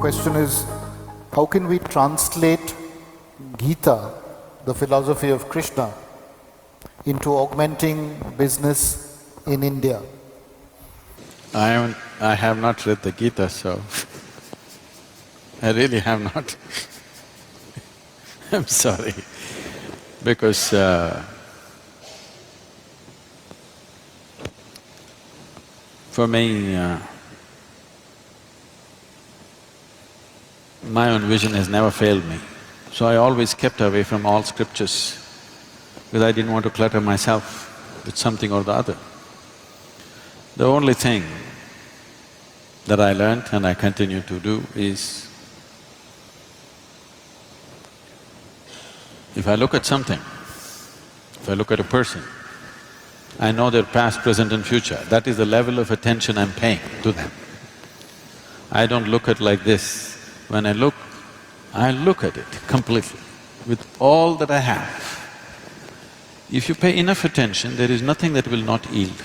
question is, how can we translate Gita, the philosophy of Krishna, into augmenting business in India? I have not read the Gita, so I really have not. I'm sorry, because for me, my own vision has never failed me. So I always kept away from all scriptures because I didn't want to clutter myself with something or the other. The only thing that I learned and I continue to do is, if I look at something, if I look at a person, I know their past, present and future. That is the level of attention I'm paying to them. I don't look at like this. When I look at it completely, with all that I have. If you pay enough attention, there is nothing that will not yield.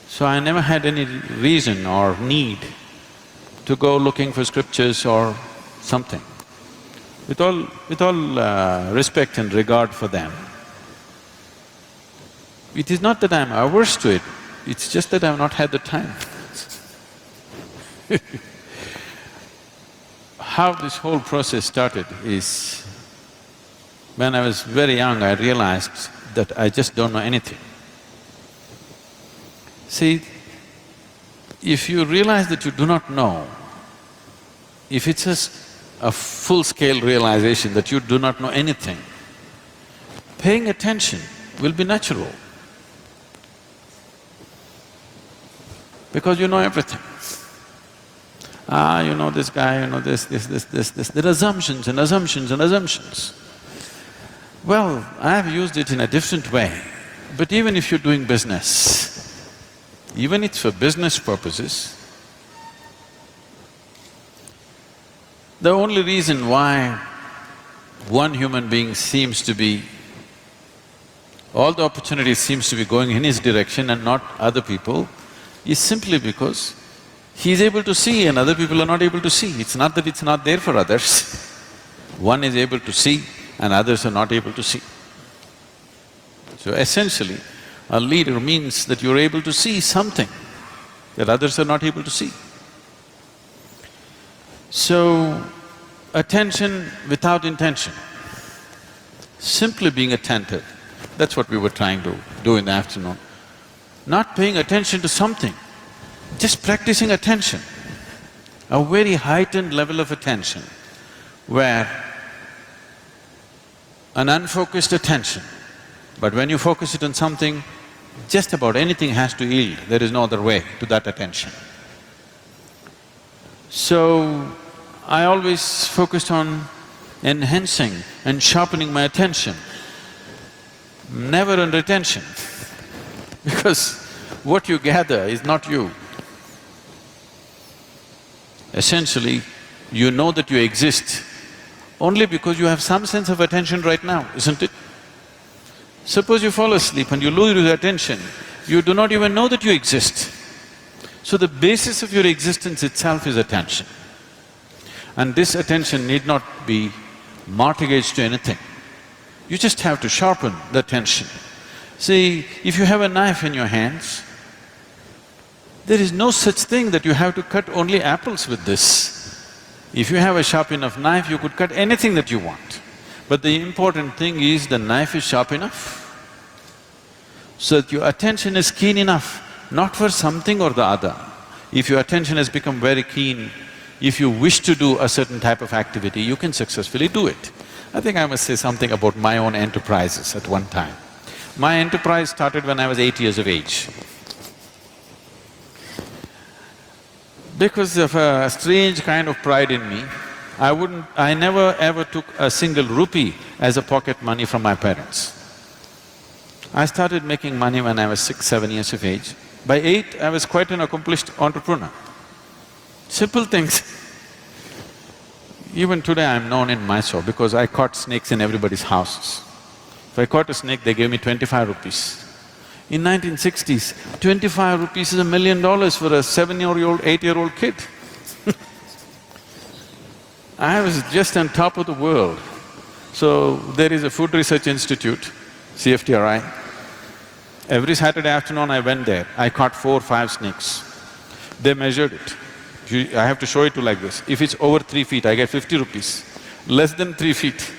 So I never had any reason or need to go looking for scriptures or something. With all respect and regard for them, it is not that I'm averse to it, it's just that I've not had the time. How this whole process started is, when I was very young, I realized that I just don't know anything. See, if you realize that you do not know, if it's a full-scale realization that you do not know anything, paying attention will be natural, because you know everything. You know this guy, you know this. There are assumptions and assumptions and assumptions. Well, I have used it in a different way, but even if you're doing business, even it's for business purposes, the only reason why one human being seems to be… all the opportunities seems to be going in his direction and not other people is simply because he's able to see and other people are not able to see. It's not that it's not there for others. One is able to see and others are not able to see. So essentially, a leader means that you're able to see something that others are not able to see. So, attention without intention, simply being attentive, that's what we were trying to do in the afternoon. Not paying attention to something, just practicing attention, a very heightened level of attention where an unfocused attention, but when you focus it on something, just about anything has to yield, there is no other way to that attention. So, I always focused on enhancing and sharpening my attention, never on retention, because what you gather is not you. Essentially, you know that you exist only because you have some sense of attention right now, isn't it? Suppose you fall asleep and you lose your attention, you do not even know that you exist. So the basis of your existence itself is attention. And this attention need not be mortgaged to anything. You just have to sharpen the attention. See, if you have a knife in your hands, there is no such thing that you have to cut only apples with this. If you have a sharp enough knife, you could cut anything that you want. But the important thing is the knife is sharp enough, so that your attention is keen enough, not for something or the other. If your attention has become very keen, if you wish to do a certain type of activity, you can successfully do it. I think I must say something about my own enterprises at one time. My enterprise started when I was 8 years of age. Because of a strange kind of pride in me, I never ever took a single rupee as a pocket money from my parents. I started making money when I was 6, 7 years of age. By 8, I was quite an accomplished entrepreneur. Simple things. Even today I'm known in Mysore because I caught snakes in everybody's houses. If I caught a snake, they gave me 25 rupees. In 1960s, 25 rupees is $1 million for a 7-year-old, 8-year-old kid. I was just on top of the world. So there is a Food Research Institute, CFTRI. Every Saturday afternoon I went there, I caught 4, 5 snakes. They measured it. I have to show it to like this. If it's over 3 feet, I get 50 rupees. Less than 3 feet,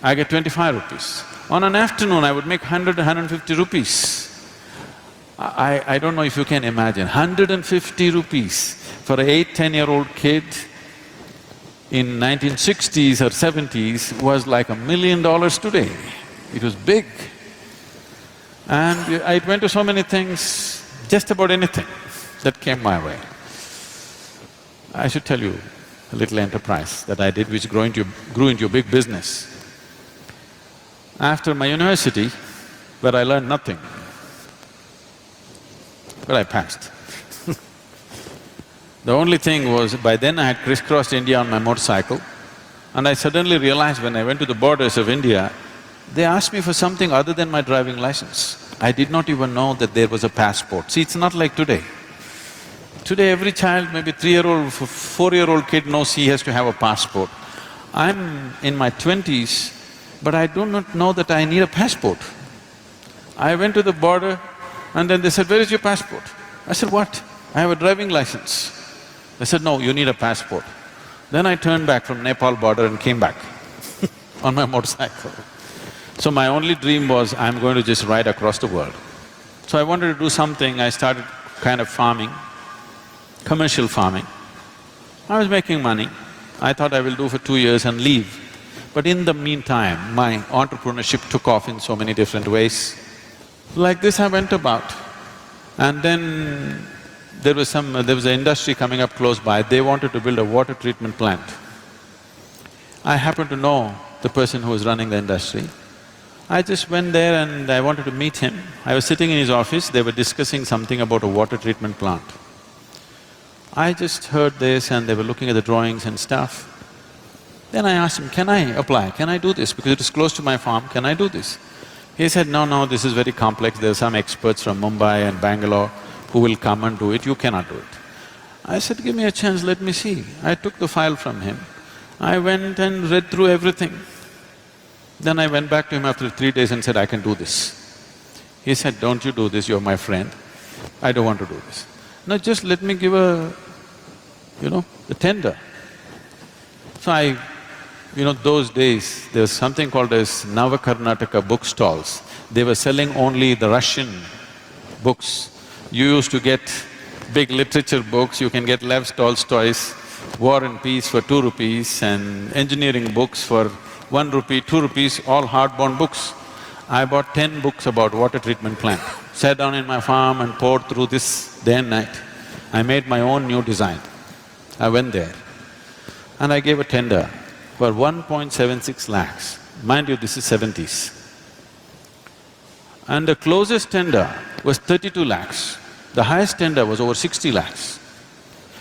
I get 25 rupees. On an afternoon, I would make 100, 150 rupees. I don't know if you can imagine, 150 rupees for an 8, 10-year-old kid in 1960s or 70s was like $1 million today. It was big. And I went to so many things, just about anything that came my way. I should tell you a little enterprise that I did which grew into a big business. After my university, where I learned nothing, but I passed. The only thing was, by then I had crisscrossed India on my motorcycle, and I suddenly realized when I went to the borders of India, they asked me for something other than my driving license. I did not even know that there was a passport. See, it's not like today. Today every child, maybe 3-year-old, 4-year-old kid knows he has to have a passport. I'm in my 20s, but I do not know that I need a passport. I went to the border and then they said, "Where is your passport?" I said, "What? I have a driving license." They said, "No, you need a passport." Then I turned back from Nepal border and came back on my motorcycle. So my only dream was, I'm going to just ride across the world. So I wanted to do something, I started kind of farming, commercial farming. I was making money. I thought I will do for 2 years and leave. But in the meantime, my entrepreneurship took off in so many different ways. Like this I went about. And then there was an industry coming up close by, they wanted to build a water treatment plant. I happened to know the person who was running the industry. I just went there and I wanted to meet him. I was sitting in his office, they were discussing something about a water treatment plant. I just heard this and they were looking at the drawings and stuff. Then I asked him, "Can I apply? Can I do this? Because it is close to my farm, can I do this?" He said, "No, this is very complex, there are some experts from Mumbai and Bangalore who will come and do it, you cannot do it." I said, "Give me a chance, let me see." I took the file from him. I went and read through everything. Then I went back to him after 3 days and said, "I can do this." He said, "Don't you do this, you're my friend. I don't want to do this. No, just let me give the tender." So those days, there was something called as Navakarnataka bookstalls. They were selling only the Russian books. You used to get big literature books, you can get Lev Tolstoy's War and Peace for 2 rupees and engineering books for 1 rupee, 2 rupees, all hardbound books. I bought 10 books about water treatment plant, sat down in my farm and poured through this day and night. I made my own new design. I went there and I gave a tender for 1.76 lakhs. Mind you, this is 70s. And the closest tender was 32 lakhs. The highest tender was over 60 lakhs.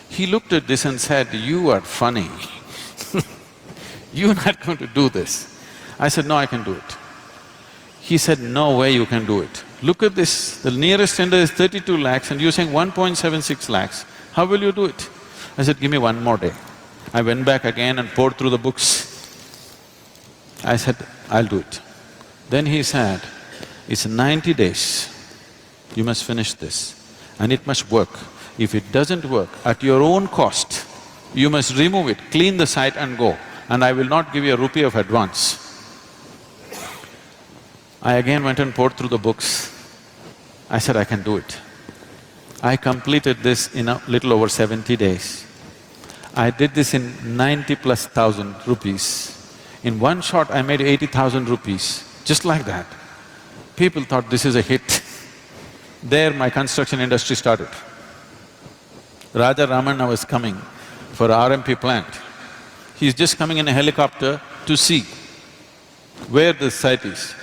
He looked at this and said, "You are funny. You're not going to do this." I said, "No, I can do it." He said, "No way you can do it. Look at this, the nearest tender is 32 lakhs and you're saying 1.76 lakhs. How will you do it?" I said, "Give me 1 more day." I went back again and poured through the books. I said, "I'll do it." Then he said, "It's 90 days, you must finish this and it must work. If it doesn't work, at your own cost, you must remove it, clean the site and go, and I will not give you a rupee of advance." I again went and poured through the books. I said, "I can do it." I completed this in a little over 70 days. I did this in 90,000+ rupees. In one shot, I made 80,000 rupees, just like that. People thought this is a hit. There my construction industry started. Raja Ramana was coming for RMP plant. He's just coming in a helicopter to see where the site is.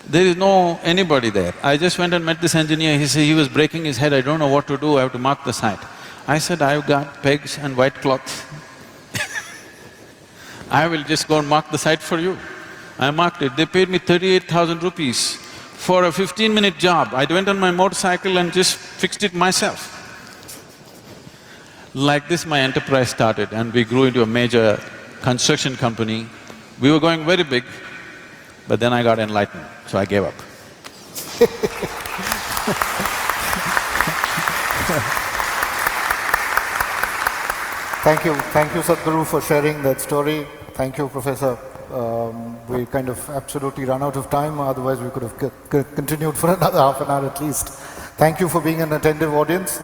There is no anybody there. I just went and met this engineer, he was breaking his head, "I don't know what to do, I have to mark the site." I said, "I've got pegs and white cloth. I will just go and mark the site for you." I marked it, they paid me 38,000 rupees for a 15-minute job. I went on my motorcycle and just fixed it myself. Like this my enterprise started and we grew into a major construction company. We were going very big, but then I got enlightened, so I gave up. Thank you Sadhguru for sharing that story. Thank you, Professor. We kind of absolutely run out of time, otherwise we could have continued for another half an hour at least. Thank you for being an attentive audience.